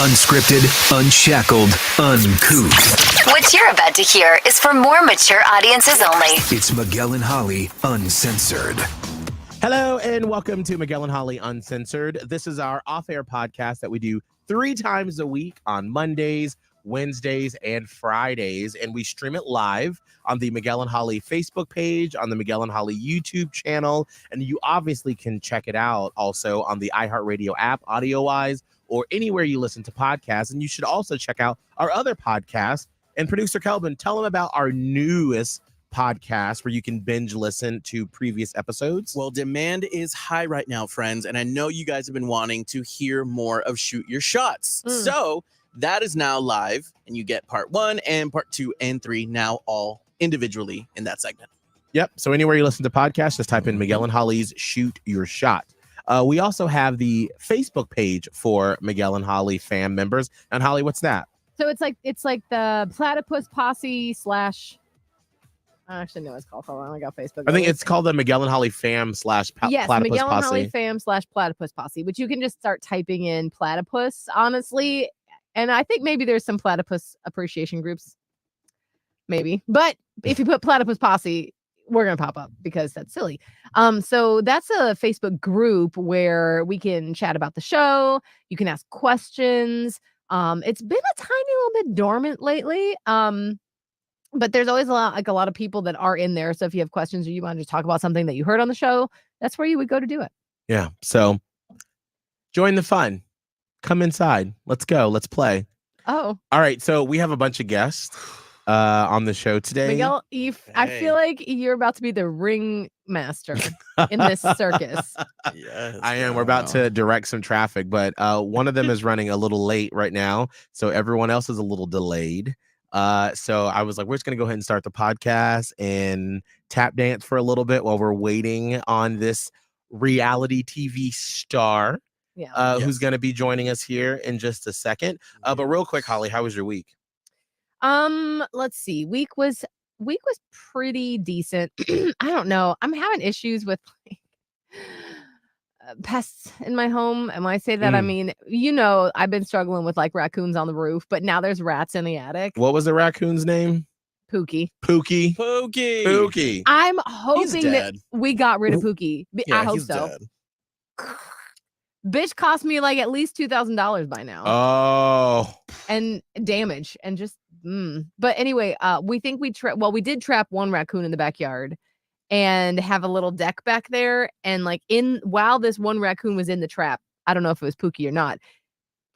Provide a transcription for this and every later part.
Unscripted, unshackled, uncouth. What you're about to hear is for more mature audiences only. It's Miguel and Holly, Uncensored. Hello, and welcome to Miguel and Holly Uncensored. This is our off-air podcast that we do 3 times a week on Mondays, Wednesdays, and Fridays. And we stream it live on the Miguel and Holly Facebook page, on the Miguel and Holly YouTube channel. And you obviously can check it out also on the iHeartRadio app, audio-wise, or anywhere you listen to podcasts. And you should also check out our other podcast. And producer Kelvin, tell them about our newest podcast where you can binge listen to previous episodes. Well, demand is high right now, friends. And I know you guys have been wanting to hear more of Shoot Your Shots. So that is now live, and you get part 1 and part 2 and 3 now all individually in that segment. Yep. So anywhere you listen to podcasts, just type in Miguel and Holly's Shoot Your Shot. We also have the Facebook page for Miguel and Holly fam members. And Holly, what's that? So it's like the Platypus Posse / I actually know what it's called. Hold on, I got Facebook. I think it's called the Miguel and Holly fam / yes, Platypus Miguel and Posse. Holly fam / Platypus Posse, which you can just start typing in platypus, honestly. And I think maybe there's some platypus appreciation groups, maybe. But if you put Platypus Posse, we're going to pop up because that's silly. So that's a Facebook group where we can chat about the show. You can ask questions. It's been a tiny little bit dormant lately. But there's always a lot of people that are in there. So if you have questions or you want to just talk about something that you heard on the show, that's where you would go to do it. Yeah. So join the fun. Come inside. Let's go. Let's play. Oh. All right. So we have a bunch of guests on the show today. Miguel, I feel like you're about to be the ringmaster in this circus. Yes, I am. We're about to direct some traffic, but one of them is running a little late right now. So everyone else is a little delayed. So I was like, we're just going to go ahead and start the podcast and tap dance for a little bit while we're waiting on this reality TV star who's going to be joining us here in just a second. But real quick, Holly, how was your week? Let's see. Week was pretty decent. I don't know. I'm having issues with pests in my home. And when I say that, I mean, I've been struggling with like raccoons on the roof, but now there's rats in the attic. What was the raccoon's name? Pookie. I'm hoping that we got rid of Pookie. I hope so. Dead. Bitch cost me like at least $2,000 by now. Oh. And damage and just But anyway, we think we did trap one raccoon in the backyard and have a little deck back there. And like while this one raccoon was in the trap, I don't know if it was Pookie or not,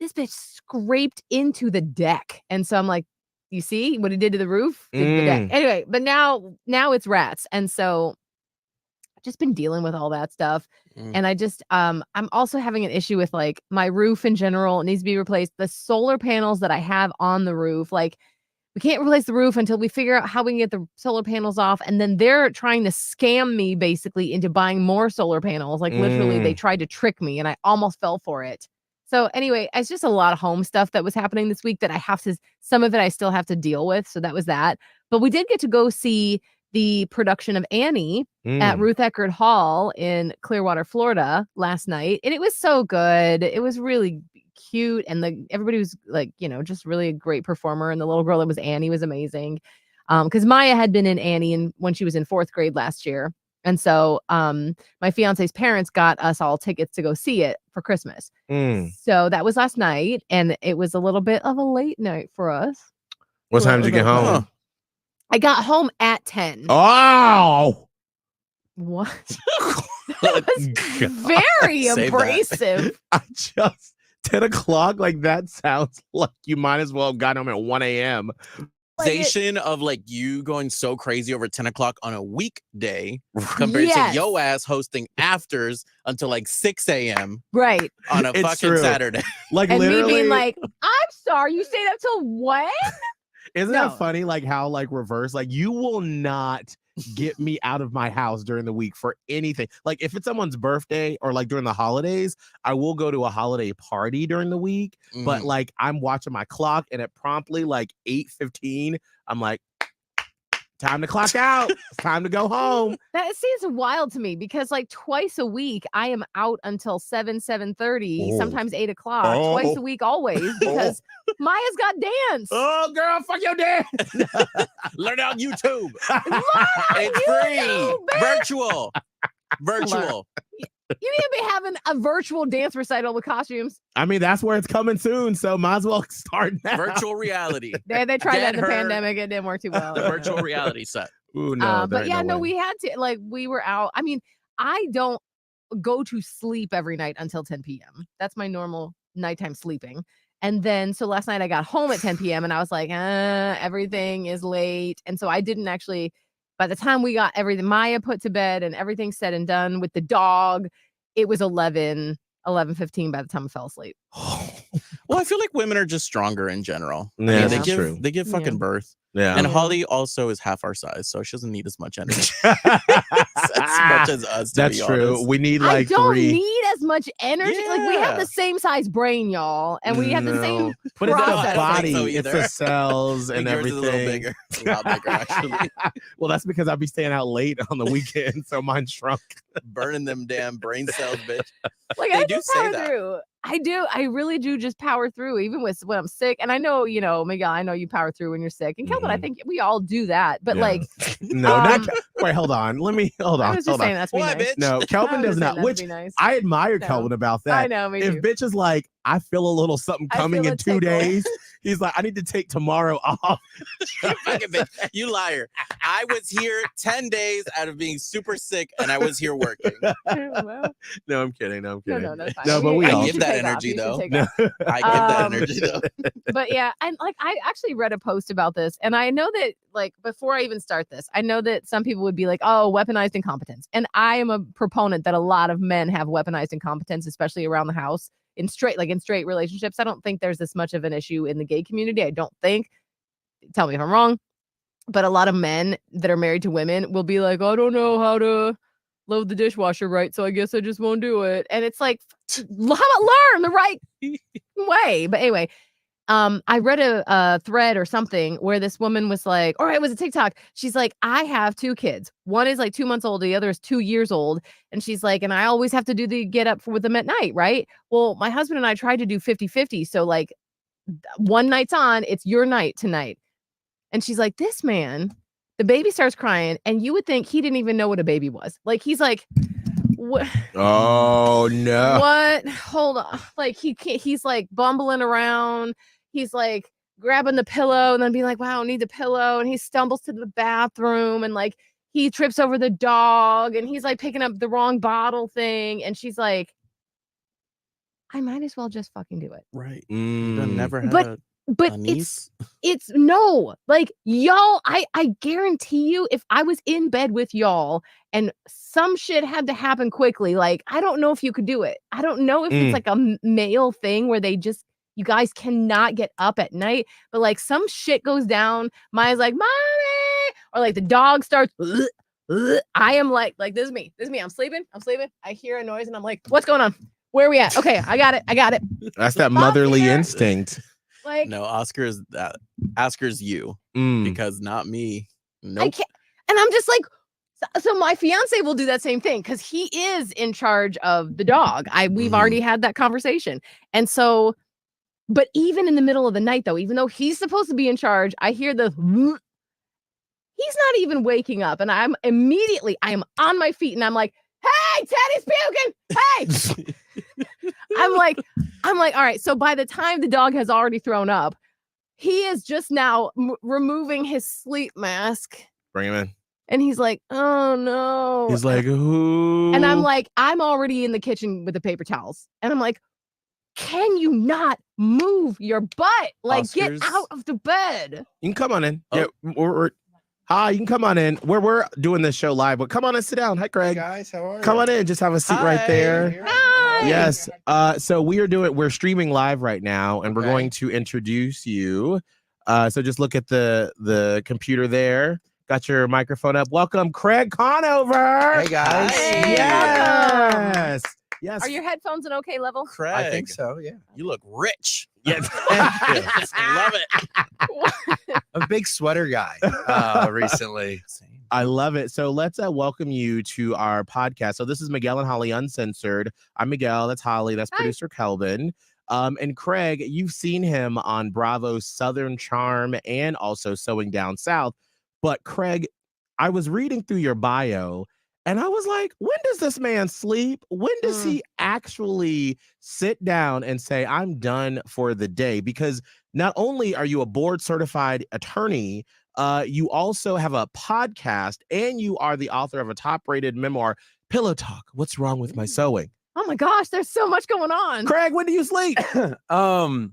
this bitch scraped into the deck. And so I'm like, you see what he did to the roof? The deck. Anyway, but now it's rats. And so I've just been dealing with all that stuff. And I just, I'm also having an issue with like my roof in general. It needs to be replaced. The solar panels that I have on the roof, like we can't replace the roof until we figure out how we can get the solar panels off. And then they're trying to scam me basically into buying more solar panels. Like literally they tried to trick me and I almost fell for it. So anyway, it's just a lot of home stuff that was happening this week that some of it I still have to deal with. So that was that. But we did get to go see the production of Annie at Ruth Eckerd Hall in Clearwater, Florida last night. And it was so good. It was really cute. And everybody was like, just really a great performer. And the little girl that was Annie was amazing. Because Maya had been in Annie when she was in 4th grade last year. And so my fiance's parents got us all tickets to go see it for Christmas. So that was last night. And it was a little bit of a late night for us. What time did you get home? I got home at 10. Oh! What? That was very abrasive. I just 10 o'clock, like that sounds like you might as well have gotten home at 1 a.m. Of like you going so crazy over 10 o'clock on a weekday compared to yo ass hosting afters until like 6 a.m. Right. On a fucking Saturday. Like and literally, me being like, I'm sorry, you stayed up till when? Isn't that funny? Like how like reverse, like you will not get me out of my house during the week for anything. Like if it's someone's birthday or like during the holidays, I will go to a holiday party during the week. But like I'm watching my clock and at promptly like 8:15, I'm like, time to clock out. It's time to go home. That seems wild to me because like twice a week I am out until 7:30, Oh. sometimes 8 o'clock, twice a week always because Maya's got dance. Oh, girl, fuck your dad. Learn it on YouTube. It's Virtual. You need to be having a virtual dance recital with costumes. I mean, that's where it's coming soon, so might as well start now. Virtual reality. They tried that in the her pandemic. It didn't work too well. The virtual reality set. Ooh, no, but yeah, no, way. we had to, like, we were out. I mean, I don't go to sleep every night until 10 p.m. That's my normal nighttime sleeping. And then, so last night I got home at 10 p.m. and I was like, everything is late. And so I didn't actually, by the time we got everything, Maya put to bed and everything said and done with the dog, it was 11:15 by the time I fell asleep. Well, I feel like women are just stronger in general. Yeah, I mean, that's true. They give fucking birth. Yeah. And Holly also is half our size, so she doesn't need as much energy as much as us. That's true. Honest. We need I like don't 3. need as much energy. Like, we have Yeah. the same size brain, y'all, and we have the same But it's the process. body, I don't think so it's the either. cells and Yours is everything. a little bigger. It's a lot bigger, actually. Well, that's because I'll be staying out late on the weekend, so mine shrunk. Burning them damn brain cells, bitch. Like, They I do just say power that. through. I do. I really do just power through, even when I'm sick. And I know, Miguel, I know you power through when you're sick. And Kelvin, I think we all do that. But Yeah. like, No, not wait, hold on. Hold I on. was just Hold saying on. that's be Why, nice. bitch? No, Kelvin I was does saying not, that'd which be nice. I admire No. Kelvin about I that. know, me If too. bitch is like, I feel a little something I coming feel in a 2 tickle. days, he's like, I need to take tomorrow off. You fucking bitch. You liar. I was here 10 days out of being super sick, and I was here working. Well, No, I'm kidding. No, I'm no, kidding. that's fine. No, but we You all give should that take off. energy, You should though. take No. off. I give that Um, energy, though. But yeah, and like I actually read a post about this, and I know that like before I even start this, I know that some people would be like, "Oh, weaponized incompetence," and I am a proponent that a lot of men have weaponized incompetence, especially around the house in straight relationships. I don't think there's this much of an issue in the gay community. I don't think. Tell me if I'm wrong, but a lot of men that are married to women will be like, "I don't know how to load the dishwasher right, so I guess I just won't do it." And it's like, how about learn the right way? But anyway. I read a thread or something where this woman was like, or it was a TikTok. She's like, I have 2 kids. One is like 2 months old. The other is 2 years old. And she's like, and I always have to do the get up with them at night. Right. Well, my husband and I tried to do 50-50. So like one night's on, it's your night tonight. And she's like, this man, the baby starts crying. And you would think he didn't even know what a baby was. Like, he's like, what? Oh no. What? Hold on. Like he's like bumbling around. He's like grabbing the pillow and then being like, wow, I need the pillow. And he stumbles to the bathroom and like he trips over the dog and he's like picking up the wrong bottle thing. And she's like, I might as well just fucking do it. Right. Mm. You never had But a niece? it's no, like y'all, I guarantee you, if I was in bed with y'all and some shit had to happen quickly, like I don't know if you could do it. I don't know if it's like a male thing where you guys cannot get up at night, but like some shit goes down. Maya's like, mommy, or like the dog starts. I am like this is me. I'm sleeping. I hear a noise and I'm like, what's going on? Where are we at? Okay, I got it. That's that motherly here. instinct. Like, No, Oscar's you because not me. Nope. I can't. And I'm just like, so my fiance will do that same thing because he is in charge of the dog. We've already had that conversation. And so, but even in the middle of the night, though, even though he's supposed to be in charge, I hear the, he's not even waking up. And I am on my feet and I'm like, hey, Teddy's puking. Hey. I'm like, all right. So by the time the dog has already thrown up, he is just now removing his sleep mask. Bring him in. And he's like, oh no. He's like, who? And I'm like, I'm already in the kitchen with the paper towels. And I'm like, can you not move your butt? Like, Oscars. get out of the bed. You can come on in. Oh. Yeah, hi, you can come on in. We're doing this show live, but come on and sit down. Hi, Craig. Hey guys, how are you? Come on in. Just have a seat right Hi. there. Hi. Yes. So we're streaming live right now, and we're going to introduce you. So just look at the computer there. Got your microphone up. Welcome, Craig Conover. Hey guys. Hey. Yes. Yes. Are your headphones an okay level? Craig, I think so. Yeah. you look rich. Yes. Love it. I'm a big sweater guy recently. I love it. So let's welcome you to our podcast. So this is Miguel and Holly Uncensored. I'm Miguel. That's Holly. That's Hi. producer Kelvin. And Craig, you've seen him on Bravo's Southern Charm and also Sewing Down South. But Craig, I was reading through your bio and I was like, when does this man sleep? When does he actually sit down and say, I'm done for the day? Because not only are you a board certified attorney, you also have a podcast and you are the author of a top rated memoir, Pillow Talk, What's Wrong with My Sewing? Oh my gosh, there's so much going on. Craig, when do you sleep? I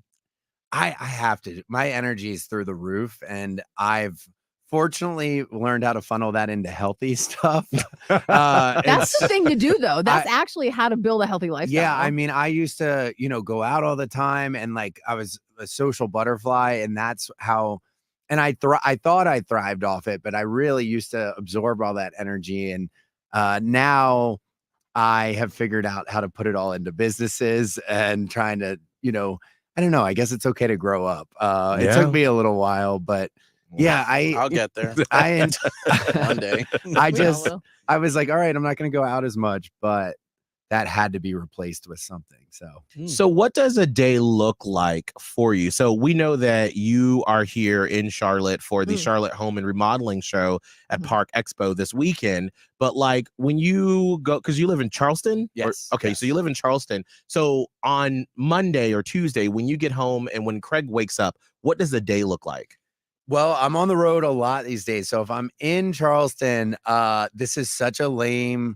have to. My energy is through the roof, and I've fortunately learned how to funnel that into healthy stuff. That's the thing to do, though. That's actually how to build a healthy lifestyle. Yeah, I mean, I used to, go out all the time, and like I was a social butterfly, and that's how. And I thought I thrived off it, but I really used to absorb all that energy, and now I have figured out how to put it all into businesses and trying to, I don't know. I guess it's okay to grow up. It took me a little while, but yeah, I'll get there one day. I was like, all right, I'm not going to go out as much, but that had to be replaced with something. So what does a day look like for you? So we know that you are here in Charlotte for the Charlotte Home and Remodeling Show at Park Expo this weekend. But like when you go, because you live in Charleston? Yes. So you live in Charleston. So on Monday or Tuesday, when you get home and when Craig wakes up, what does the day look like? Well, I'm on the road a lot these days. So if I'm in Charleston, this is such a lame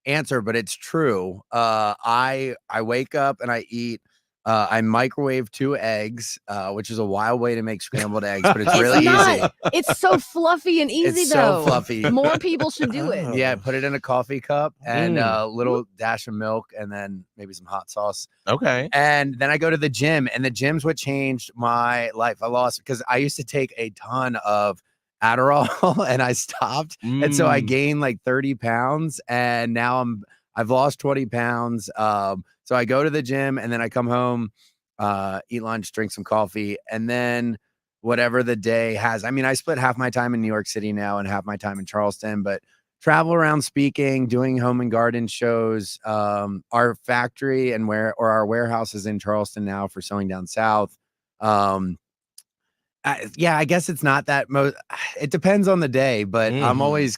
answer, but it's true. I wake up and I eat. I microwave 2 eggs, which is a wild way to make scrambled eggs, but it's really easy. It's so fluffy and easy, It's though. so fluffy. More people should do it. Yeah, put it in a coffee cup and a little dash of milk and then maybe some hot sauce. Okay. And then I go to the gym, and the gym's what changed my life. I lost because I used to take a ton of Adderall and I stopped. And so I gained like 30 pounds and now I've lost 20 pounds. So I go to the gym and then I come home, eat lunch, drink some coffee, and then whatever the day has. I mean, I split half my time in New York City now and half my time in Charleston, but travel around speaking, doing home and garden shows. Our factory and our warehouse is in Charleston now for Sewing Down South. I guess it's not that it depends on the day, but I'm always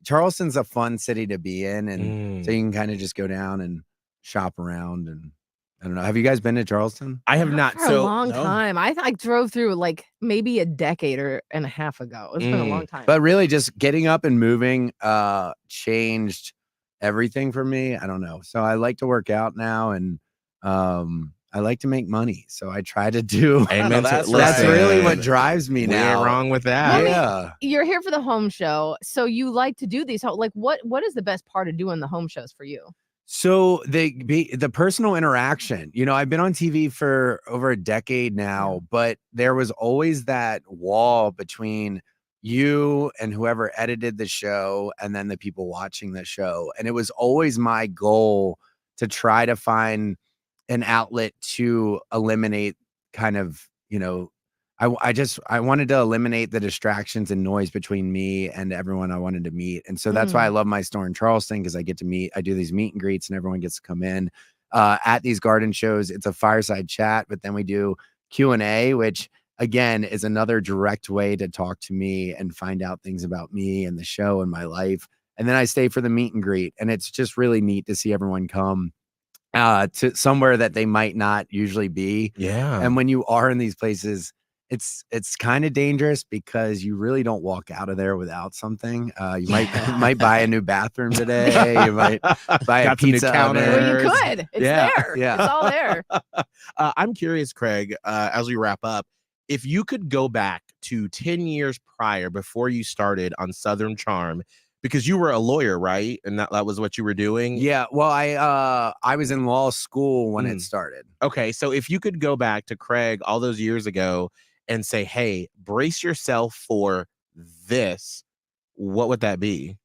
Charleston's a fun city to be in. And so you can kind of just go down and shop around. And I don't know. Have you guys been to Charleston? I have not. For a long time. I drove through like maybe a decade and a half ago. It's been a long time. But really just getting up and moving changed everything for me. I don't know. So I like to work out now and I like to make money, so I try to do. Amen. That's really what drives me now. We ain't wrong with that. Yeah. You're here for the home show, so you like to do these. Like, what is the best part of doing the home shows for you? So the personal interaction. I've been on TV for over a decade now, but there was always that wall between you and whoever edited the show, and then the people watching the show. And it was always my goal to try to find an outlet to eliminate kind of, I wanted to eliminate the distractions and noise between me and everyone I wanted to meet. And so that's why I love my store in Charleston, because I do these meet and greets and everyone gets to come in at these garden shows. It's a fireside chat, but then we do Q&A, which again is another direct way to talk to me and find out things about me and the show and my life. And then I stay for the meet and greet. And it's just really neat to see everyone come to somewhere that they might not usually be. Yeah. And when you are in these places, it's kind of dangerous because you really don't walk out of there without something. You might buy a new bathroom today. You might buy a pizza counter. Well, you could. It's there. Yeah. It's all there. I'm curious, Craig, as we wrap up, if you could go back to 10 years prior before you started on Southern Charm, because you were a lawyer, right? And that was what you were doing? Yeah. Well, I was in law school when it started. Okay. So if you could go back to Craig all those years ago and say, hey, brace yourself for this, what would that be?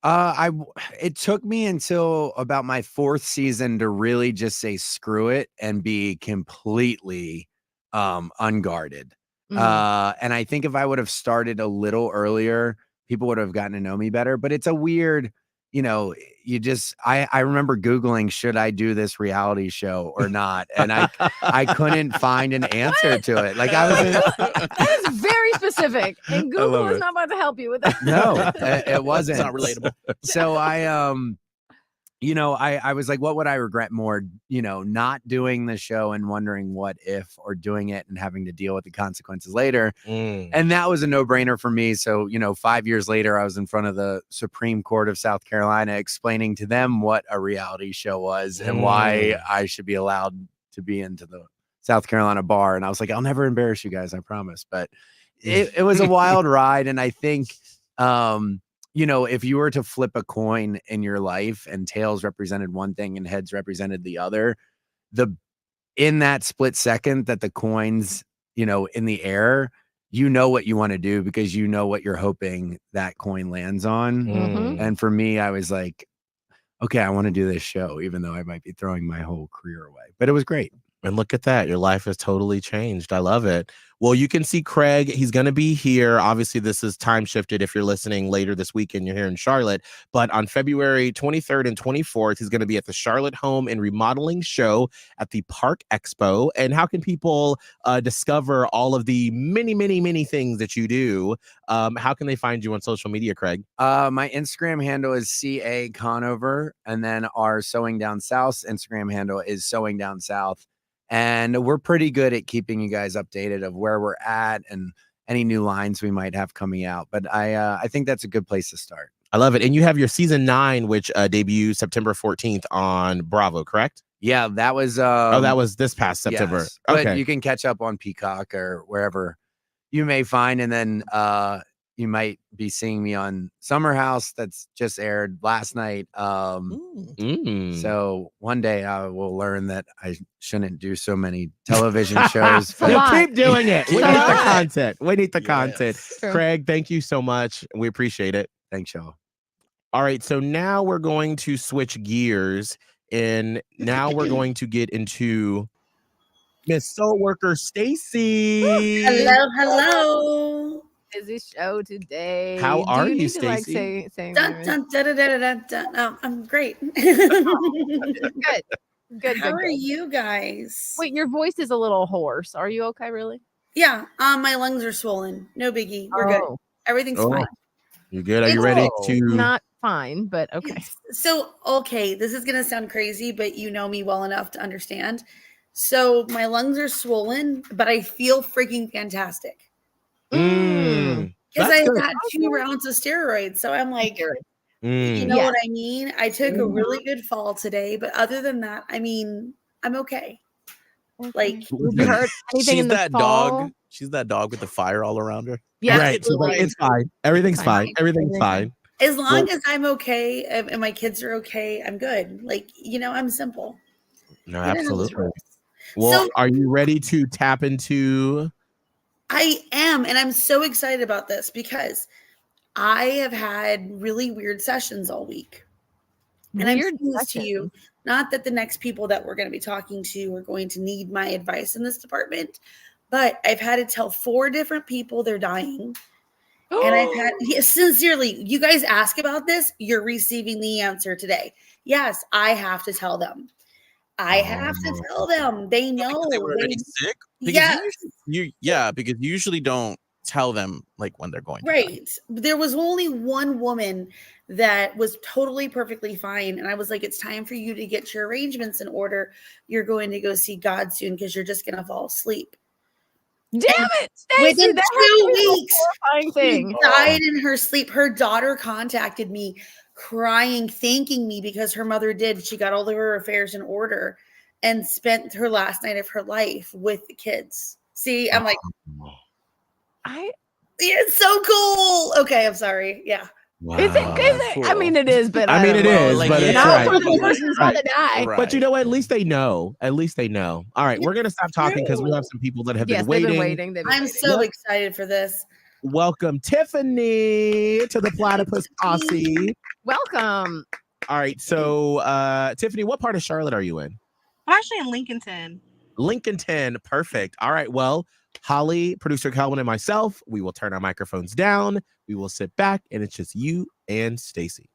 It took me until about my 4th season to really just say screw it and be completely unguarded. And I think if I would have started a little earlier, people would have gotten to know me better. But it's a weird, I remember Googling, should I do this reality show or not? And I couldn't find an answer to it. Like I was that is very specific, and Google is not about to help you with that. No, it wasn't. It's not relatable. So I was like, what would I regret more? Not doing the show and wondering what if, or doing it and having to deal with the consequences later. And that was a no-brainer for me. So, 5 years later, I was in front of the Supreme Court of South Carolina explaining to them what a reality show was and why I should be allowed to be into the South Carolina bar. And I was like, I'll never embarrass you guys, I promise. But it was a wild ride. And I think, if you were to flip a coin in your life and tails represented one thing and heads represented the other, in that split second that the coin's, in the air, what you want to do because what you're hoping that coin lands on. And for me, I was like, okay, I want to do this show, even though I might be throwing my whole career away. But it was great. And look at that. Your life has totally changed. I love it. Well, you can see Craig. He's going to be here. Obviously, this is time shifted if you're listening later this weekend. You're here in Charlotte. But on February 23rd and 24th, he's going to be at the Charlotte Home and Remodeling Show at the Park Expo. And how can people discover all of the many, many, many things that you do? How can they find you on social media, Craig? My Instagram handle is CA Conover. And then our Sewing Down South Instagram handle is Sewing Down South. And we're pretty good at keeping you guys updated of where we're at and any new lines we might have coming out. But I think that's a good place to start. I love it. And you have your season 9, which debuts September 14th on Bravo, correct? Yeah, that was that was this past September. Yes, okay. But you can catch up on Peacock or wherever you may find. And then you might be seeing me on Summer House that's just aired last night. So one day I will learn that I shouldn't do so many television shows. Keep doing it. We need the content. We need the content. Sure. Craig, thank you so much. We appreciate it. Thanks, y'all. All right. So now we're going to switch gears, and now we're going to get into Miss Soul Worker Stacy. Hello. Busy show today. How are you, Stacy? I'm great. Good. How are you guys? Wait, your voice is a little hoarse. Are you okay, really? Yeah. My lungs are swollen. No biggie. We're good. Everything's fine. You're good. Are you ready to? Not fine, but okay. So, this is gonna sound crazy, but you know me well enough to understand. So my lungs are swollen, but I feel freaking fantastic. Because I had 2 rounds of steroids. So I'm like, you know what I mean? I took a really good fall today, but other than that, I mean, I'm okay. Like, you heard anything in the fall? Dog. She's that dog with the fire all around her. Yeah, right. It's fine. Everything's fine. Everything's fine. As long as I'm okay and my kids are okay, I'm good. Like, I'm simple. No, absolutely. Well, are you ready to tap into? I am, and I'm so excited about this because I have had really weird sessions all week. And I'm saying this to you, not that the next people that we're going to be talking to are going to need my advice in this department, but I've had to tell 4 different people they're dying. And I've had, sincerely, you guys ask about this, you're receiving the answer today. Yes, I have to tell them. I have to tell them. They know. They were already sick? Because you usually don't tell them like when they're going to die. There was only one woman that was totally perfectly fine. And I was like, it's time for you to get your arrangements in order. You're going to go see God soon because you're just going to fall asleep. Damn it, Stacey, within 2 weeks, she died in her sleep. Her daughter contacted me crying, thanking me because her mother did. She got all of her affairs in order and spent her last night of her life with the kids. See, I'm like, it's so cool. Okay, I'm sorry. Yeah. Wow, is it? Cool. I mean, it is, but it is, like, but it's right. right. The person's gonna die. Right. But you know what? At least they know. All right, we're gonna stop talking because we have some people that have been waiting. I'm so excited for this. welcome Tiffany to the Platypus Posse. Welcome. All right, so Tiffany, what part of Charlotte are you in? I'm actually in Lincolnton. Lincolnton, perfect. All right, well, Holly, producer Calvin, and myself, we will turn our microphones down. We will sit back, and it's just you and Stacy.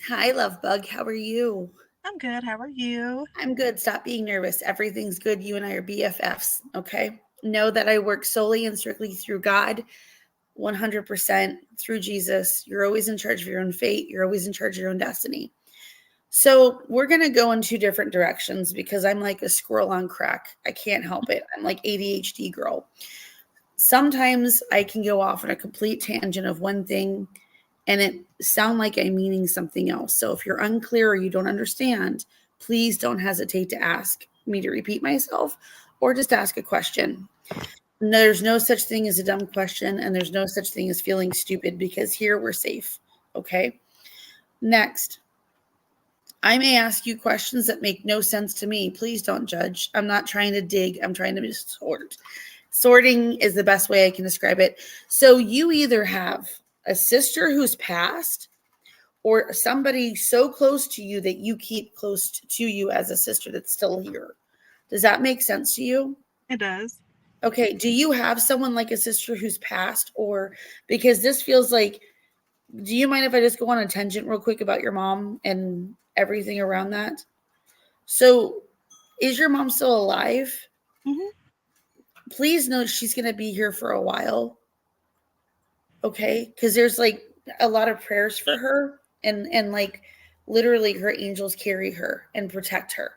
Hi, love bug. How are you? I'm good. How are you? I'm good. Stop being nervous. Everything's good. You and I are BFFs. Okay. Know that I work solely and strictly through God, 100% through Jesus. You're always in charge of your own fate. You're always in charge of your own destiny. So we're going to go in two different directions because I'm like a squirrel on crack. I can't help it. I'm like ADHD girl. Sometimes I can go off on a complete tangent of one thing and it sound like I'm meaning something else. So if you're unclear or you don't understand, please don't hesitate to ask me to repeat myself or just ask a question. There's no such thing as a dumb question, and there's no such thing as feeling stupid because here we're safe. Okay. Next, I may ask you questions that make no sense to me. Please don't judge. I'm not trying to dig. I'm trying to sort. Sorting is the best way I can describe it. So you either have a sister who's passed or somebody so close to you that you keep close to you as a sister that's still here. Does that make sense to you? It does. Okay. Do you have someone like a sister who's passed, or because this feels like, do you mind if I just go on a tangent real quick about your mom and everything around that? So is your mom still alive? Mm-hmm. Please know she's going to be here for a while. Okay. Cause there's like a lot of prayers for her and like literally her angels carry her and protect her.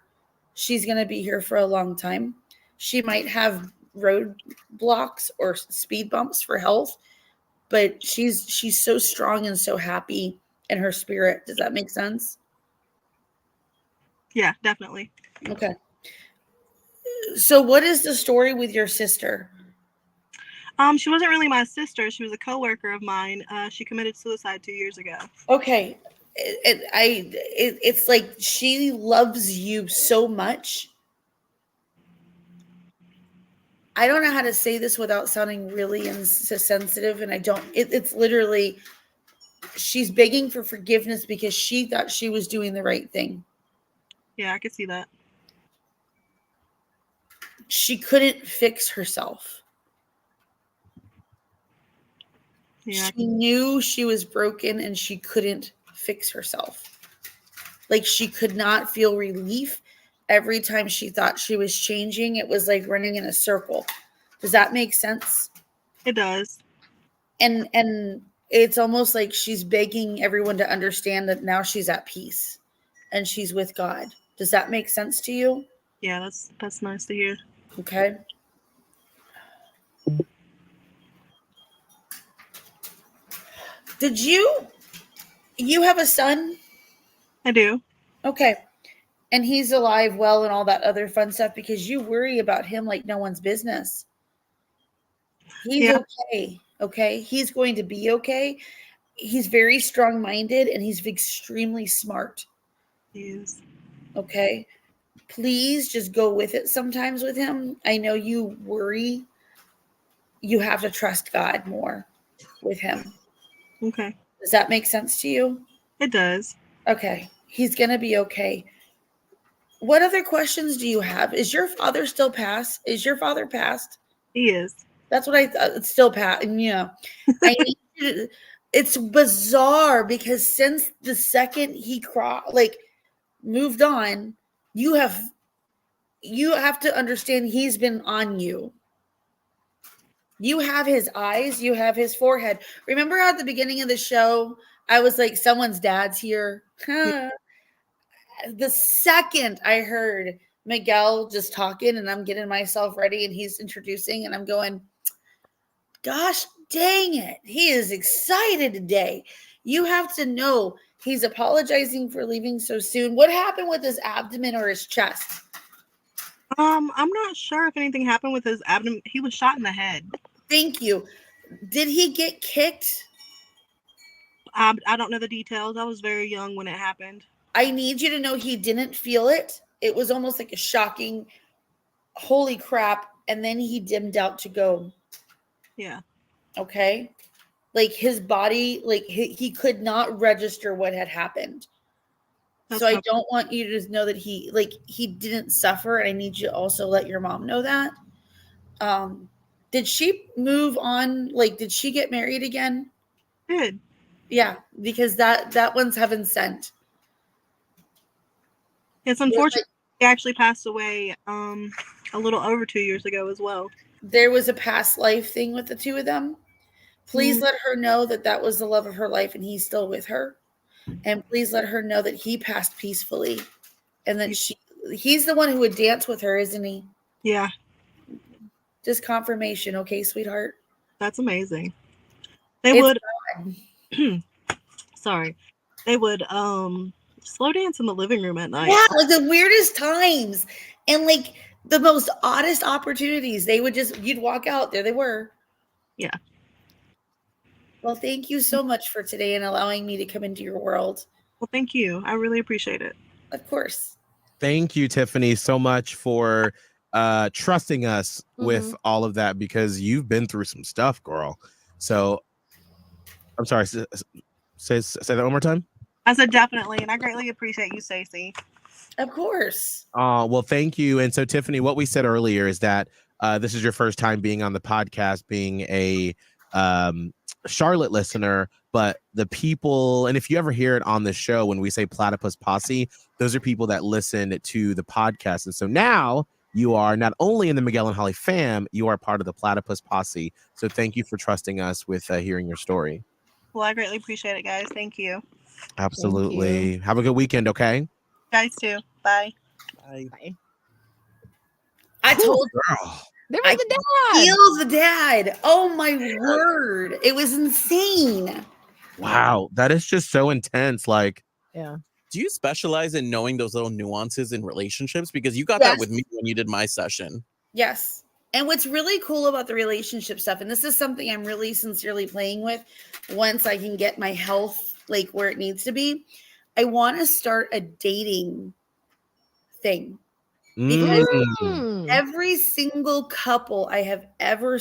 She's going to be here for a long time. She might have road blocks or speed bumps for health, but she's so strong and so happy in her spirit. Does that make sense? Yeah, definitely. Okay. So what is the story with your sister? She wasn't really my sister. She was a coworker of mine. She committed suicide 2 years ago. Okay. It's like she loves you so much. I don't know how to say this without sounding really insensitive, and I don't. It's literally, she's begging for forgiveness because she thought she was doing the right thing. Yeah, I could see that. She couldn't fix herself. Yeah. She knew she was broken and she couldn't fix herself. Like she could not feel relief. Every time she thought she was changing, it was like running in a circle. Does that make sense? It does. And it's almost like she's begging everyone to understand that now she's at peace and she's with God. Does that make sense to you? Yeah, that's nice to hear. Okay. Did you have a son? I do. Okay. And he's alive, well, and all that other fun stuff because you worry about him like no one's business. He's okay. Okay. He's going to be okay. He's very strong-minded and he's extremely smart. He is. Okay. Please just go with it sometimes with him. I know you worry. You have to trust God more with him. Okay. Does that make sense to you? It does. Okay. He's going to be okay. What other questions do you have? Is your father still passed? Is your father passed? He is. That's what I thought. It's still passed. Yeah. I need you to, it's bizarre because since the second he moved on, you have to understand he's been on you. You have his eyes, you have his forehead. Remember at the beginning of the show, I was like, someone's dad's here. The second I heard Miguel just talking and I'm getting myself ready and he's introducing and I'm going, gosh dang it. He is excited today. You have to know he's apologizing for leaving so soon. What happened with his abdomen or his chest? I'm not sure if anything happened with his abdomen. He was shot in the head. Thank you. Did he get kicked? I don't know the details. I was very young when it happened. I need you to know he didn't feel it. It was almost like a shocking, holy crap. And then he dimmed out to go. Yeah. Okay. Like his body, like he could not register what had happened. So I don't want you to know that he didn't suffer. And I need you to also let your mom know that. Did she move on? Like, did she get married again? Good. Yeah, because that one's heaven sent. It's unfortunate. He actually passed away a little over 2 years ago as well. There was a past life thing with the two of them. Please let her know that was the love of her life and he's still with her. And please let her know that he passed peacefully and that he's the one who would dance with her, isn't he? Yeah. Just confirmation, okay, sweetheart? That's amazing. They would sorry. They would slow dance in the living room at night. Yeah, like the weirdest times and like the most oddest opportunities. They would you'd walk out, there they were. Yeah. Well, thank you so much for today and allowing me to come into your world. Well, thank you. I really appreciate it. Of course. Thank you, Tiffany, so much for trusting us with all of that, because you've been through some stuff, girl. So I'm sorry, say that one more time. I said definitely, and I greatly appreciate you, Stacy. Of course. Well, thank you. And so, Tiffany, what we said earlier is that this is your first time being on the podcast, being a Charlotte listener, but the people, and if you ever hear it on the show, when we say Platypus Posse, those are people that listen to the podcast. And so now you are not only in the Miguel and Holly fam, you are part of the Platypus Posse. So thank you for trusting us with hearing your story. Well, I greatly appreciate it, guys. Thank you. Absolutely. Thank you. Have a good weekend, okay? Guys, too. Bye. Bye. I told Girl. There was the dad. feel the dad. Oh my word. It was insane. Wow. That is just so intense. Like, Yeah. Do you specialize in knowing those little nuances in relationships? Because you got that with me when you did my session. Yes. And what's really cool about the relationship stuff, and this is something I'm really sincerely playing with once I can get my health like where it needs to be, I want to start a dating thing. Because every single couple I have ever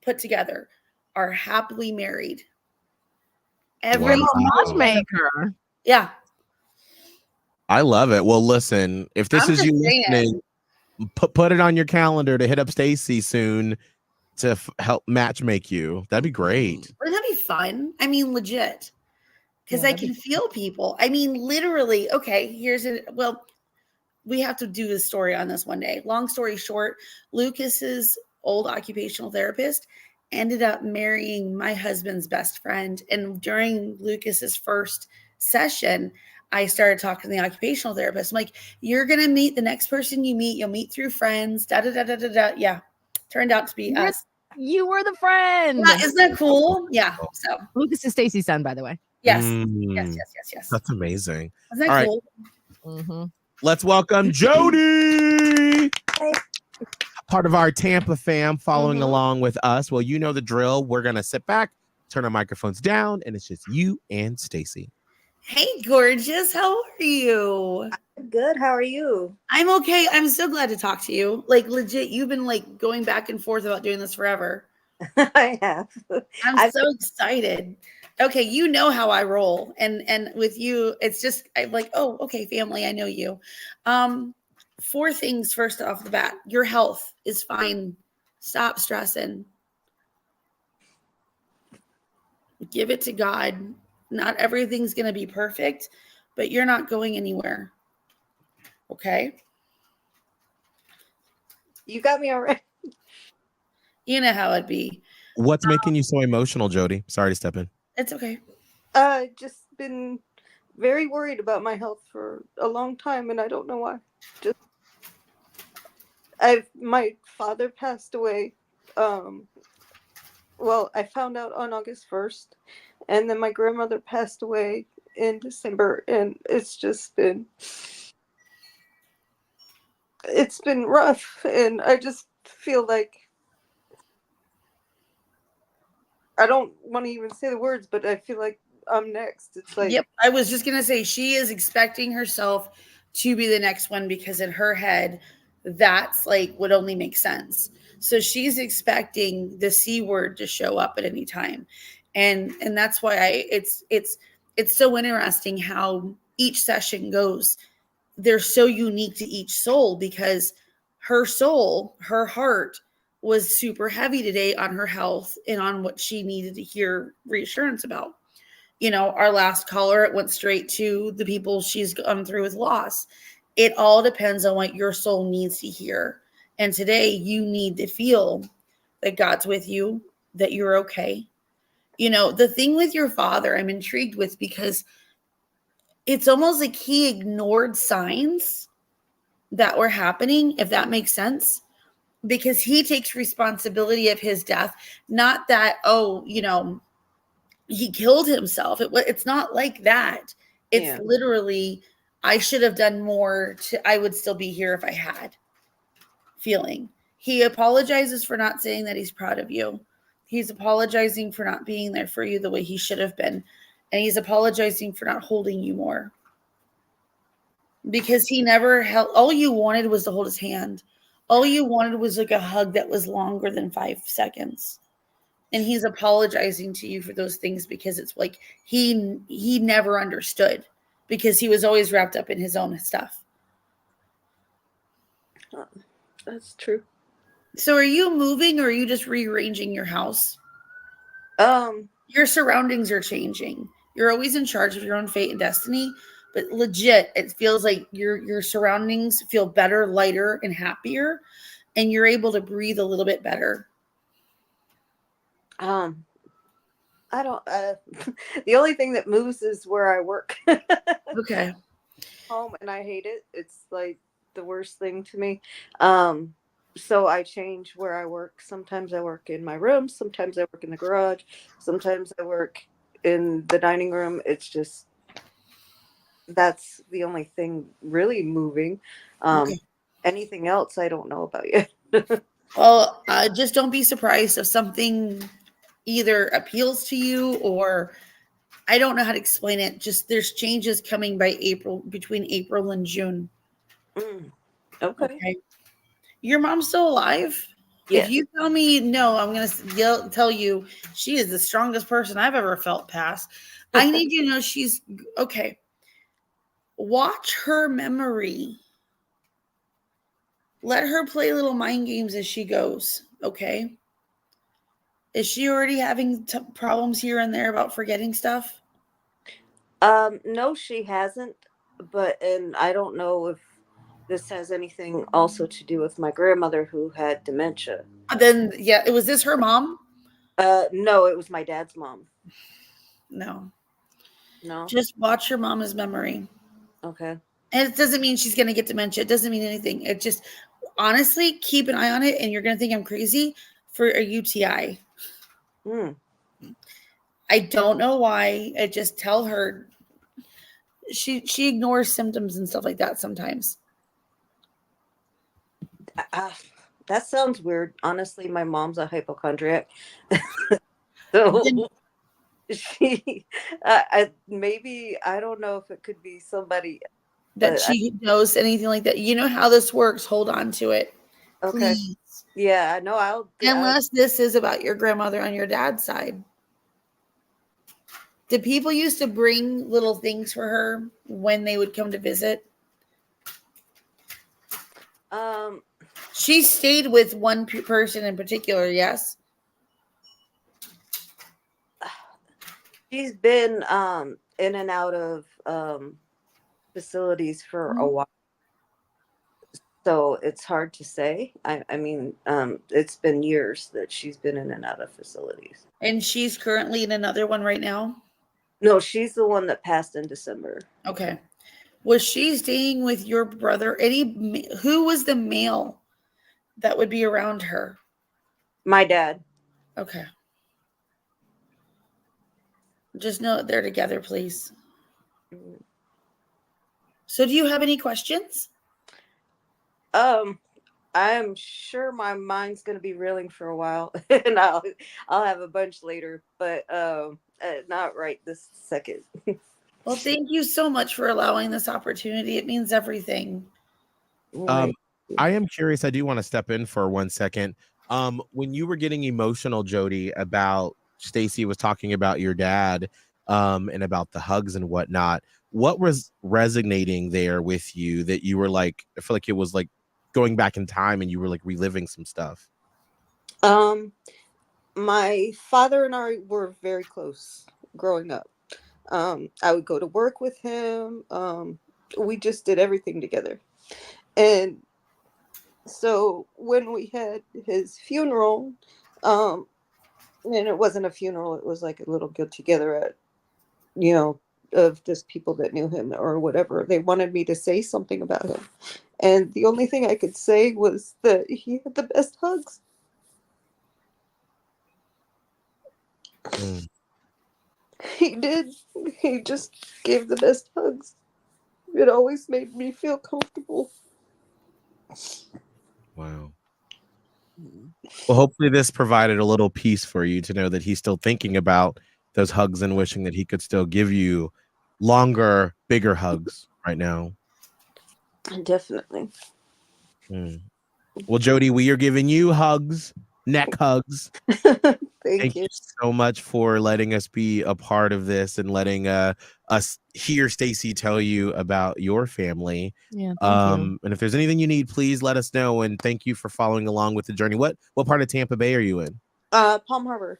put together are happily married. Every matchmaker. Yeah. I love it. Well, listen, if this is you listening, put it on your calendar to hit up Stacy soon to help matchmake you. That'd be great. Wouldn't that be fun? I mean, legit. Because I can feel people. I mean, literally. Okay, we have to do this story on this one day. Long story short, Lucas's old occupational therapist ended up marrying my husband's best friend. And during Lucas's first session, I started talking to the occupational therapist. I'm like, you're going to meet the next person you meet. You'll meet through friends. Da, da, da, da, da, da. Yeah. Turned out to be us. You were the friend. Yeah, isn't that cool? Yeah. So Lucas is Stacy's son, by the way. Yes. Yes. That's amazing. Isn't that cool? Mm-hmm. Let's welcome Jody. Part of our Tampa fam following along with us. Well, you know the drill. We're going to sit back, turn our microphones down, and it's just you and Stacy. Hey, gorgeous. How are you? Good. How are you? I'm okay. I'm so glad to talk to you. Like, legit, you've been like going back and forth about doing this forever. I have. I'm so excited. Okay, you know how I roll. And with you, it's just I'm like, oh, okay, family, I know you. 4 things first off the bat. Your health is fine. Stop stressing. Give it to God. Not everything's going to be perfect, but you're not going anywhere. Okay? You got me already. You know how it'd be. What's making you so emotional, Jody? Sorry to step in. It's okay. Just been very worried about my health for a long time, and I don't know why. My father passed away. Well, I found out on August 1st, and then my grandmother passed away in December, and it's been rough, and I just feel like I don't want to even say the words, but I feel like I'm next. It's like, yep. I was just going to say, she is expecting herself to be the next one because in her head, that's like would only make sense. So she's expecting the C word to show up at any time. And that's why it's so interesting how each session goes. They're so unique to each soul because her soul, her heart was super heavy today on her health and on what she needed to hear reassurance about. You know, our last caller, it went straight to the people she's gone through with loss. It all depends on what your soul needs to hear. And today you need to feel that God's with you, that you're okay. You know, the thing with your father, I'm intrigued with because it's almost like he ignored signs that were happening, if that makes sense, because he takes responsibility of his death. Not that, oh, you know, he killed himself. It's not like that. It's literally, I should have done more I would still be here if I had feeling. He apologizes for not saying that he's proud of you. He's apologizing for not being there for you the way he should have been. And he's apologizing for not holding you more. Because he never held, all you wanted was to hold his hand. All you wanted was like a hug that was longer than 5 seconds. And he's apologizing to you for those things because it's like he never understood because he was always wrapped up in his own stuff. That's true. So are you moving or are you just rearranging your house? Your surroundings are changing. You're always in charge of your own fate and destiny, but legit, it feels like your surroundings feel better, lighter, and happier, and you're able to breathe a little bit better. I don't, the only thing that moves is where I work. Okay. Home, and I hate it. It's like the worst thing to me. So I change where I work. Sometimes I work in my room. Sometimes I work in the garage. Sometimes I work in the dining room. It's just, that's the only thing really moving. Okay. Anything else, I don't know about yet. Well, just don't be surprised if something either appeals to you or I don't know how to explain it. Just there's changes coming by between April and June. Okay. Your mom's still alive? Yes. If you tell me no, I'm going to tell you she is the strongest person I've ever felt past. I need you to know she's okay. Watch her memory. Let her play little mind games as she goes. Okay. Is she already having problems here and there about forgetting stuff? No, she hasn't. And I don't know if this has anything also to do with my grandmother who had dementia. Then, yeah, was this her mom? No, it was my dad's mom. No. No. Just watch your mama's memory. Okay. And it doesn't mean she's going to get dementia. It doesn't mean anything. It just, honestly, keep an eye on it, and you're going to think I'm crazy for a UTI. I don't know why. I just tell her. She ignores symptoms and stuff like that sometimes. That sounds weird. Honestly, my mom's a hypochondriac. So she, maybe, I don't know if it could be somebody that she knows anything like that. You know how this works. Hold on to it. Okay. Please. Yeah, no, Unless this is about your grandmother on your dad's side. Did people used to bring little things for her when they would come to visit? She stayed with one person in particular, yes? She's been in and out of facilities for a while. So it's hard to say. I mean, it's been years that she's been in and out of facilities. And she's currently in another one right now? No, she's the one that passed in December. Okay. Was she staying with your brother? Who was the male that would be around her? My dad. Okay. Just know that they're together, please. So do you have any questions? I'm sure my mind's going to be reeling for a while, and I'll have a bunch later, but not right this second. Well, thank you so much for allowing this opportunity. It means everything. I am curious. I do want to step in for 1 second. When you were getting emotional, Jody, about Stacy was talking about your dad, and about the hugs and whatnot, what was resonating there with you that you were like, I feel like it was like going back in time and you were like reliving some stuff? My father and I were very close growing up. I would go to work with him. We just did everything together. And so when we had his funeral, and it wasn't a funeral, it was like a little get together at, of just people that knew him or whatever. They wanted me to say something about him. And the only thing I could say was that he had the best hugs. He did. He just gave the best hugs. It always made me feel comfortable. Wow. Well, hopefully this provided a little peace for you to know that he's still thinking about those hugs and wishing that he could still give you longer, bigger hugs right now. Definitely. Well, Jody, we are giving you hugs, neck hugs. Thank you so much for letting us be a part of this and letting us hear Stacy tell you about your family. Yeah, thank you. And if there's anything you need, please let us know. And thank you for following along with the journey. What part of Tampa Bay are you in? Palm Harbor.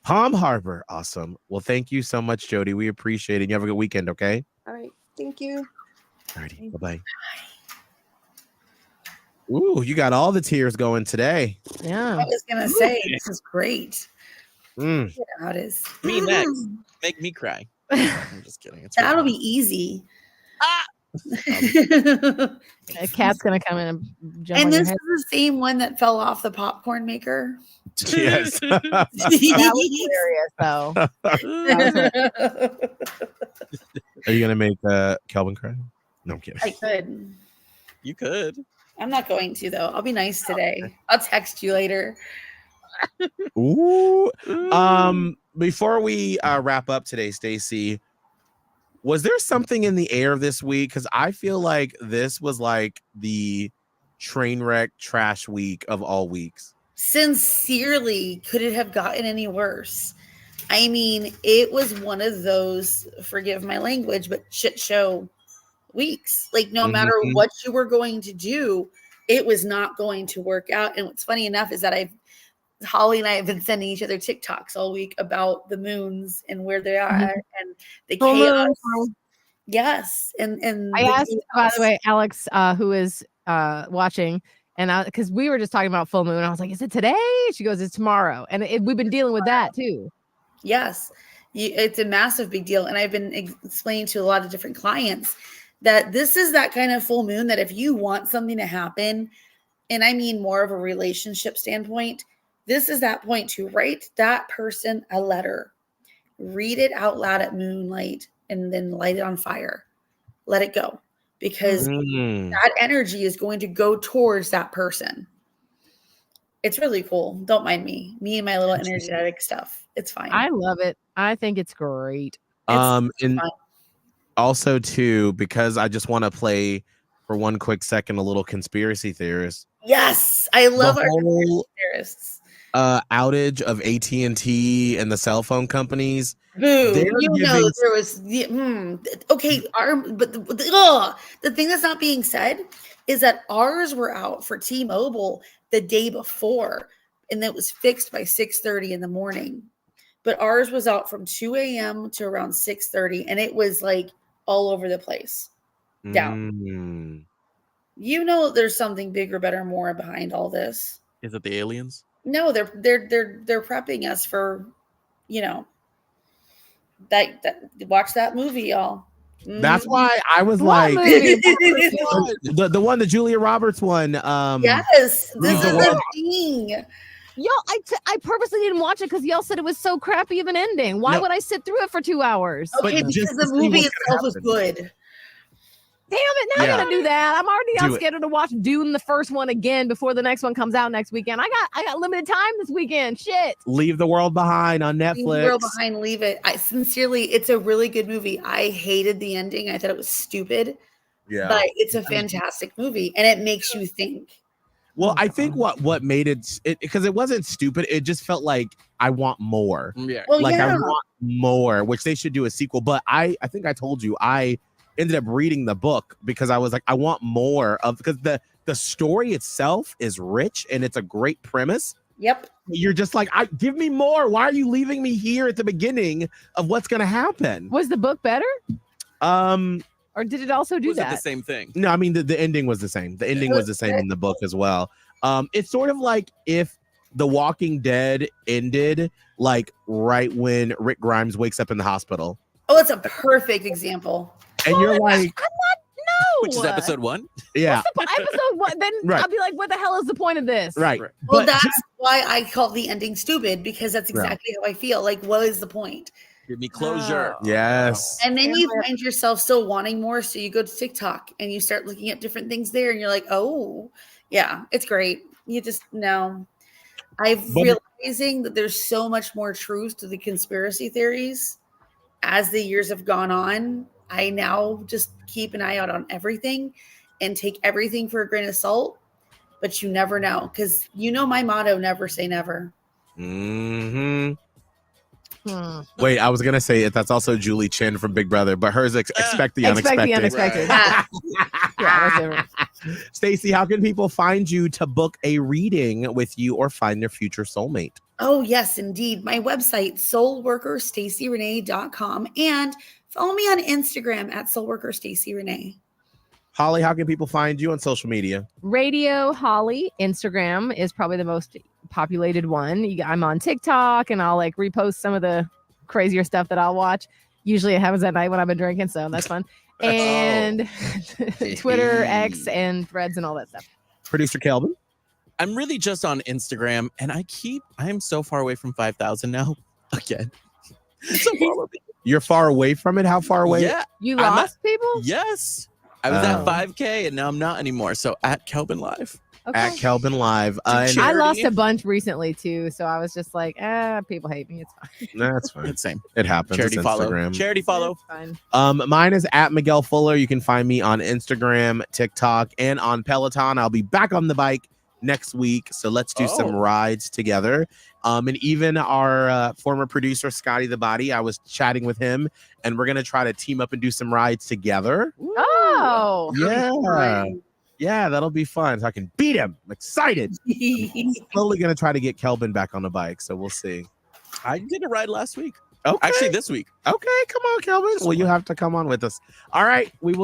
Palm Harbor. Awesome. Well, thank you so much, Jody. We appreciate it. You have a good weekend, okay? All right. Thank you. All righty. Bye-bye. Ooh, you got all the tears going today. Yeah. I was gonna say this is great. Mm. You know how it is. Me next. Make me cry. I'm just kidding. It's That'll fine. be easy. A cat's gonna come in and jump And on this your is head. the same one that fell off the popcorn maker. Yes. That was hilarious, though. Are you gonna make Kelvin cry? No, I'm kidding. I could. You could. I'm not going to though. I'll be nice today. I'll text you later. Ooh. Before we wrap up today, Stacy, was there something in the air this week? Because I feel like this was like the train wreck trash week of all weeks. Sincerely, could it have gotten any worse? I mean, it was one of those, forgive my language, but shit show weeks. Like, no matter what you were going to do, it was not going to work out. And what's funny enough is that Holly and I have been sending each other TikToks all week about the moons and where they are and the chaos. Yes. And I asked, by the way, Alex, who is watching, and because we were just talking about full moon, I was like, "Is it today?" She goes, "It's tomorrow," and we've been dealing with that too. Yes, it's a massive big deal, and I've been explaining to a lot of different clients that this is that kind of full moon that if you want something to happen, and I mean more of a relationship standpoint, this is that point to write that person a letter, read it out loud at moonlight, and then light it on fire. Let it go. Because that energy is going to go towards that person. It's really cool. Don't mind me. Me and my little energetic stuff. It's fine. I love it. I think it's great. And also too, because I just want to play for one quick second a little conspiracy theorist. Yes, I love our conspiracy theorists. Outage of AT&T and the cell phone companies. Boo! There was okay. The thing that's not being said is that ours were out for T-Mobile the day before, and it was fixed by 6:30 in the morning. But ours was out from 2 a.m. to around 6:30, and it was like all over the place. Down. There's something bigger, better, more behind all this. Is it the aliens? No, they're prepping us for, that watch that movie, y'all. That's why I was like the one, the Julia Roberts one. Yes, this is the thing. Y'all, I purposely didn't watch it because y'all said it was so crappy of an ending. Why would I sit through it for 2 hours? Okay, because the movie itself was good. Damn it, now I gotta do that. I'm already on schedule to watch Dune, the first one, again before the next one comes out next weekend. I got limited time this weekend. Shit. Leave the World Behind on Netflix. Leave the World Behind, leave it. It's a really good movie. I hated the ending. I thought it was stupid. Yeah. But it's a fantastic movie and it makes you think. Well, I think what made it because it wasn't stupid. It just felt like I want more. Yeah. Well, Like yeah. I want more, which they should do a sequel. But I think I told you I ended up reading the book because I was like, I want more of because the story itself is rich and it's a great premise. Yep. You're just like, give me more. Why are you leaving me here at the beginning of what's gonna happen? Was the book better? Or did it also do Was it that? the same thing? No, I mean the ending was the same. The ending was the same in the book as well. It's sort of like if The Walking Dead ended like right when Rick Grimes wakes up in the hospital. Oh, it's a perfect example. And you're like, I'm not. No. Which is episode 1? yeah, Episode 1. Then Right. I'll be like, what the hell is the point of this? right. Well, But that's why I call the ending stupid, because that's exactly how I feel. Like, what is the point? Give me closure. yes. And then you find yourself still wanting more. So you go to TikTok and you start looking at different things there, and you're like, oh, yeah, it's great. You just know. I'm realizing that there's so much more truth to the conspiracy theories as the years have gone on. I now just keep an eye out on everything and take everything for a grain of salt, but you never know, because my motto: never say never. Mm-hmm. Wait, I was gonna say it. That's also Julie Chen from Big Brother, but hers expect the unexpected. Expect the unexpected. Yeah, that's different. Stacy, how can people find you to book a reading with you or find their future soulmate? Oh, yes, indeed. My website, soulworkerstacyrenee.com, and follow me on Instagram at soulworkerstacyrenee. Holly, how can people find you on social media? Radio Holly. Instagram is probably the most populated one. I'm on TikTok, and I'll like repost some of the crazier stuff that I'll watch. Usually it happens at night when I've been drinking, so that's fun. And Twitter, X, and Threads, and all that stuff. Producer Kelvin? I'm really just on Instagram, and I am so far away from 5,000 now. Again. So far away. You're far away from it? How far away? Yeah. You I'm lost people? Yes. I was at 5K, and now I'm not anymore. So at Kelvin Live. Okay. At Kelvin Live. Charity. I lost a bunch recently too, so I was just like, people hate me. It's fine. That's fine. It's same. It happens. Charity It's follow. Instagram. Charity follow. It's fine. Mine is at Miguel Fuller. You can find me on Instagram, TikTok, and on Peloton. I'll be back on the bike next week, so let's do some rides together. And even our former producer, Scotty the Body, I was chatting with him, and we're gonna try to team up and do some rides together. Oh, Yeah. Yeah, that'll be fun. So I can beat him. I'm excited. I'm slowly gonna try to get Kelvin back on the bike, so we'll see. I did a ride last week. Okay. Actually, this week. Okay, come on, Kelvin. Well, you have to come on with us. All right, we will